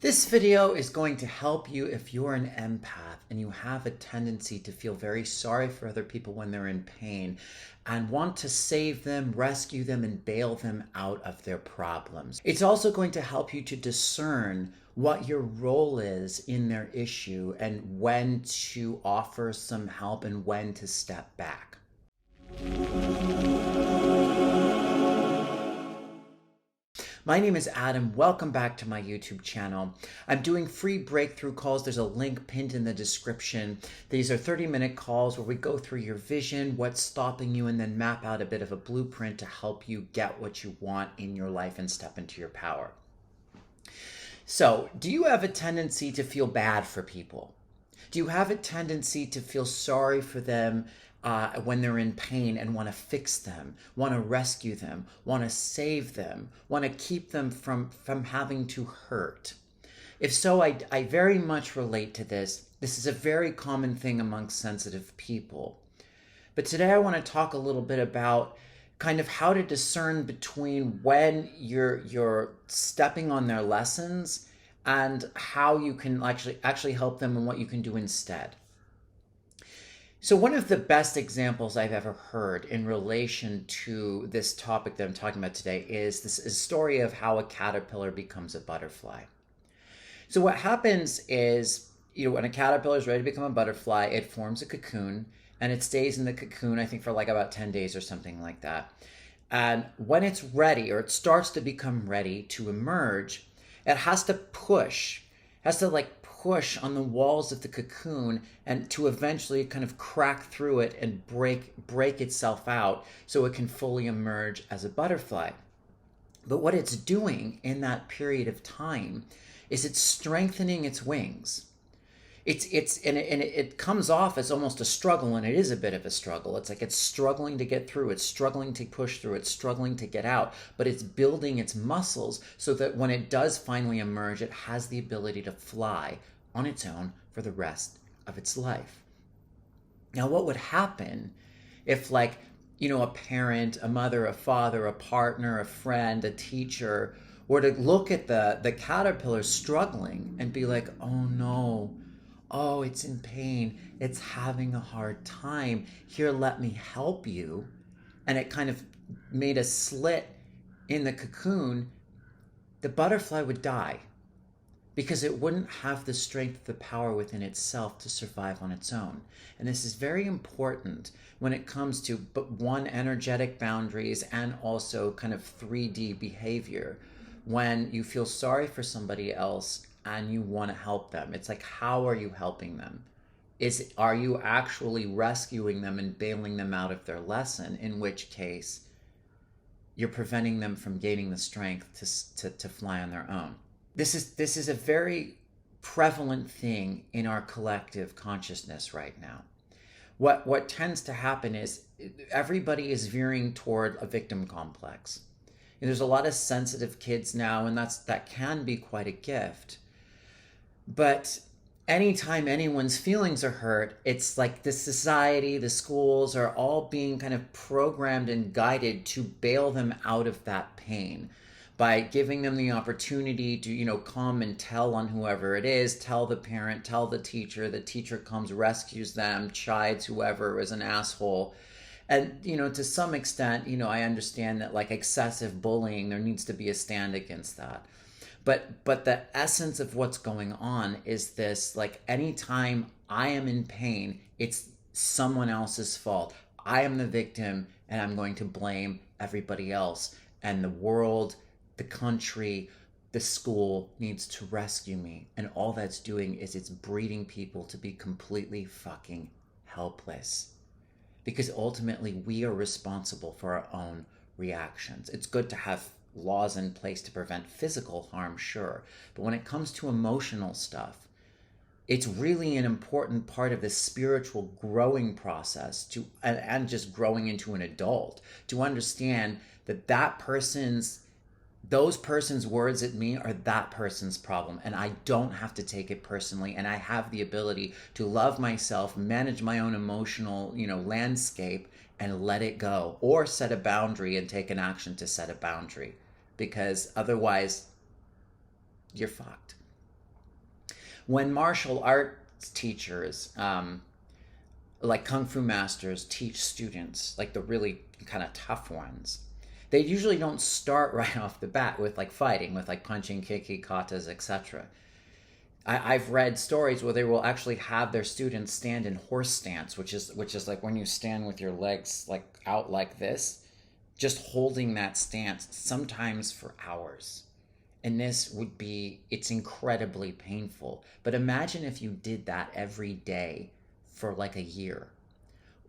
This video is going to help you if you're an empath and you have a tendency to feel very sorry for other people when they're in pain and want to save them, rescue them, and bail them out of their problems. It's also going to help you to discern what your role is in their issue and when to offer some help and when to step back. My name is Adam. Welcome back to my YouTube channel. I'm doing free breakthrough calls. There's a link pinned in the description. These are 30-minute calls where we go through your vision, what's stopping you, and then map out a bit of a blueprint to help you get what you want in your life and step into your power. So, do you have a tendency to feel bad for people? Do you have a tendency to feel sorry for them when they're in pain and want to fix them, want to rescue them, want to save them, want to keep them from having to hurt? If so, I very much relate to this. This is a very common thing amongst sensitive people. But today I want to talk a little bit about kind of how to discern between when you're stepping on their lessons and how you can actually help them and what you can do instead. So one of the best examples I've ever heard in relation to this topic that I'm talking about today is this story of how a caterpillar becomes a butterfly. So what happens is, when a caterpillar is ready to become a butterfly, it forms a cocoon and it stays in the cocoon, I think, for like about 10 days or something like that. And when it's ready, or it starts to become ready to emerge, it has to push on the walls of the cocoon and to eventually kind of crack through it and break itself out so it can fully emerge as a butterfly. But what it's doing in that period of time is it's strengthening its wings. It comes off as almost a struggle, and it is a bit of a struggle. It's like it's struggling to get through, it's struggling to push through, it's struggling to get out, but it's building its muscles so that when it does finally emerge, it has the ability to fly on its own for the rest of its life. Now, what would happen if, a parent, a mother, a father, a partner, a friend, a teacher were to look at the caterpillar struggling and be like, oh no, oh, it's in pain, it's having a hard time, here, let me help you, and it kind of made a slit in the cocoon, the butterfly would die because it wouldn't have the strength, the power within itself to survive on its own. And this is very important when it comes to, energetic boundaries and also kind of 3D behavior. When you feel sorry for somebody else and you want to help them, it's like, how are you helping them? Are you actually rescuing them and bailing them out of their lesson? In which case, you're preventing them from gaining the strength to fly on their own. This is a very prevalent thing in our collective consciousness right now. What tends to happen is everybody is veering toward a victim complex. And there's a lot of sensitive kids now, and that can be quite a gift. But anytime anyone's feelings are hurt, it's like the society, the schools are all being kind of programmed and guided to bail them out of that pain by giving them the opportunity to, come and tell on whoever it is, tell the parent, tell the teacher comes, rescues them, chides whoever is an asshole. And, to some extent, I understand that excessive bullying, there needs to be a stand against that. But the essence of what's going on is this, anytime I am in pain, it's someone else's fault. I am the victim and I'm going to blame everybody else. And the world, the country, the school needs to rescue me. And all that's doing is it's breeding people to be completely fucking helpless. Because ultimately we are responsible for our own reactions. It's good to have laws in place to prevent physical harm, sure. But when it comes to emotional stuff, it's really an important part of the spiritual growing process and just growing into an adult to understand that those person's words at me are that person's problem, and I don't have to take it personally, and I have the ability to love myself, manage my own emotional, landscape, and let it go, or set a boundary and take an action to set a boundary, because otherwise you're fucked. When martial arts teachers, like kung fu masters, teach students, like the really kind of tough ones, they usually don't start right off the bat with like fighting, with like punching, kicking, katas, etc. I've read stories where they will actually have their students stand in horse stance, which is like when you stand with your legs like out like this, just holding that stance, sometimes for hours. And it's incredibly painful. But imagine if you did that every day for like a year.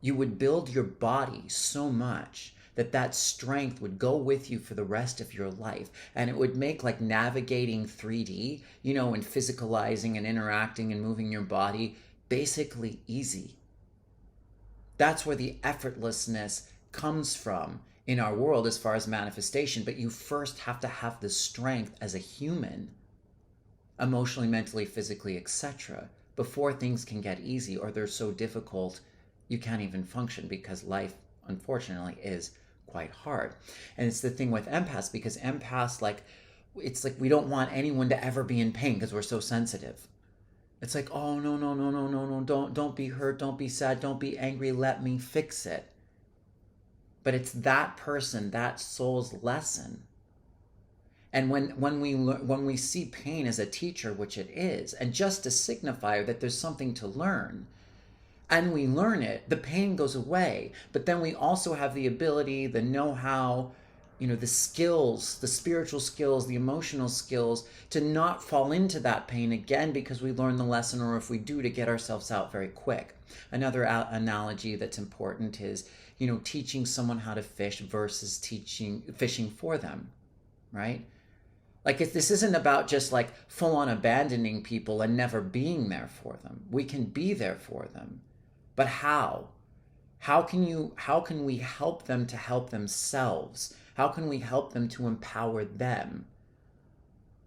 You would build your body so much that that strength would go with you for the rest of your life, and it would make like navigating 3D, and physicalizing and interacting and moving your body basically easy. That's where the effortlessness comes from in our world as far as manifestation. But you first have to have the strength as a human, emotionally, mentally, physically, etc., before things can get easy, or they're so difficult you can't even function, because life, unfortunately, is quite hard. And it's the thing with empaths, because empaths, like, it's like we don't want anyone to ever be in pain because we're so sensitive. It's like, oh, no, no, no, no, no, no, don't be hurt, don't be sad, don't be angry, let me fix it. But it's that person, that soul's lesson. And when we see pain as a teacher, which it is, and just a signifier that there's something to learn, and we learn it, the pain goes away. But then we also have the ability, the know-how, the skills, the spiritual skills, the emotional skills, to not fall into that pain again because we learn the lesson, or if we do, to get ourselves out very quick. Another analogy that's important is, teaching someone how to fish versus teaching fishing for them, right? Like, this isn't about just like full on abandoning people and never being there for them. We can be there for them. But how? How can we help them to help themselves? How can we help them to empower them?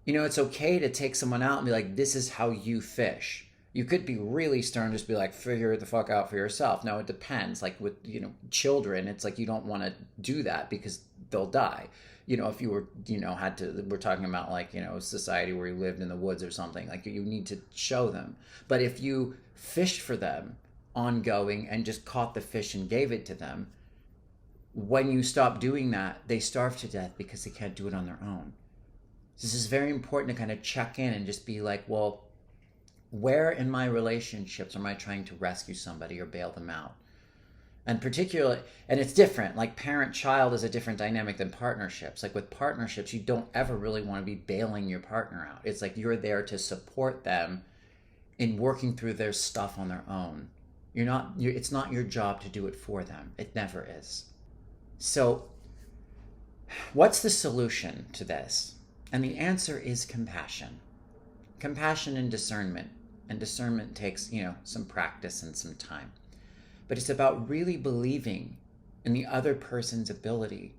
It's okay to take someone out and be like, this is how you fish. You could be really stern, just be like, figure it the fuck out for yourself. Now, it depends. Like with, children, it's like you don't want to do that because they'll die. If you were, we're talking about like, a society where you lived in the woods or something, like you need to show them. But if you fished for them ongoing and just caught the fish and gave it to them, when you stop doing that, they starve to death because they can't do it on their own. So this is very important to kind of check in and just be like, well, where in my relationships am I trying to rescue somebody or bail them out? And particularly, and it's different, like parent-child is a different dynamic than partnerships. Like with partnerships, you don't ever really want to be bailing your partner out. It's like you're there to support them in working through their stuff on their own. It's not your job to do it for them. It never is. So what's the solution to this? And the answer is compassion. Compassion and discernment. And discernment takes, some practice and some time. But it's about really believing in the other person's ability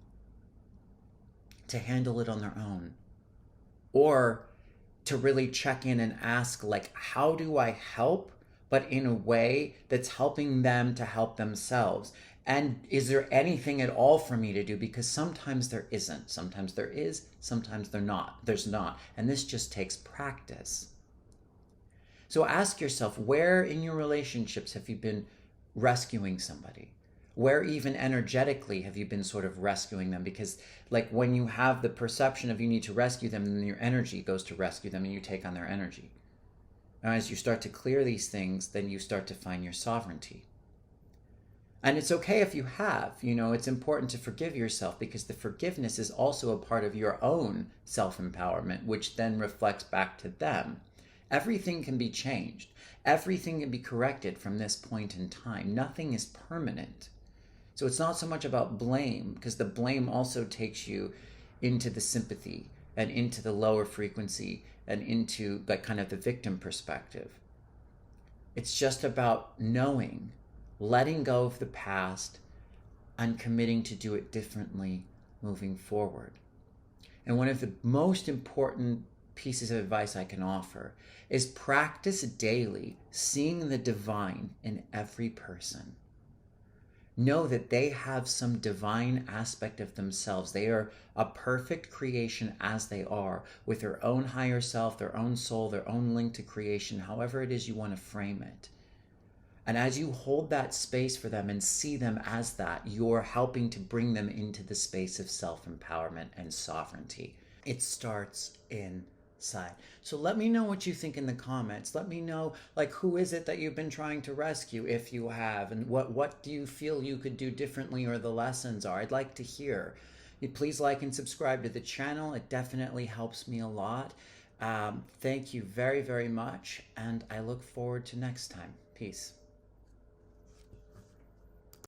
to handle it on their own. Or to really check in and ask, like, how do I help, but in a way that's helping them to help themselves? And is there anything at all for me to do? Because sometimes there isn't. Sometimes there is, sometimes there's not. And this just takes practice. So ask yourself, where in your relationships have you been rescuing somebody? Where even energetically have you been sort of rescuing them? Because like when you have the perception of you need to rescue them, then your energy goes to rescue them and you take on their energy. And as you start to clear these things, then you start to find your sovereignty. And it's okay if you have, it's important to forgive yourself, because the forgiveness is also a part of your own self-empowerment, which then reflects back to them. Everything can be changed. Everything can be corrected from this point in time. Nothing is permanent. So it's not so much about blame, because the blame also takes you into the sympathy and into the lower frequency and into like kind of the victim perspective. It's just about knowing, letting go of the past, and committing to do it differently moving forward. And one of the most important pieces of advice I can offer is practice daily seeing the divine in every person. Know that they have some divine aspect of themselves. They are a perfect creation as they are, with their own higher self, their own soul, their own link to creation, however it is you want to frame it. And as you hold that space for them and see them as that, you're helping to bring them into the space of self empowerment and sovereignty. It starts inside. So let me know what you think in the comments. Let me know, like, who is it that you've been trying to rescue, if you have, and what do you feel you could do differently, or the lessons are. I'd like to hear. Please like and subscribe to the channel. It definitely helps me a lot. Thank you very, very much, and I look forward to next time. Peace.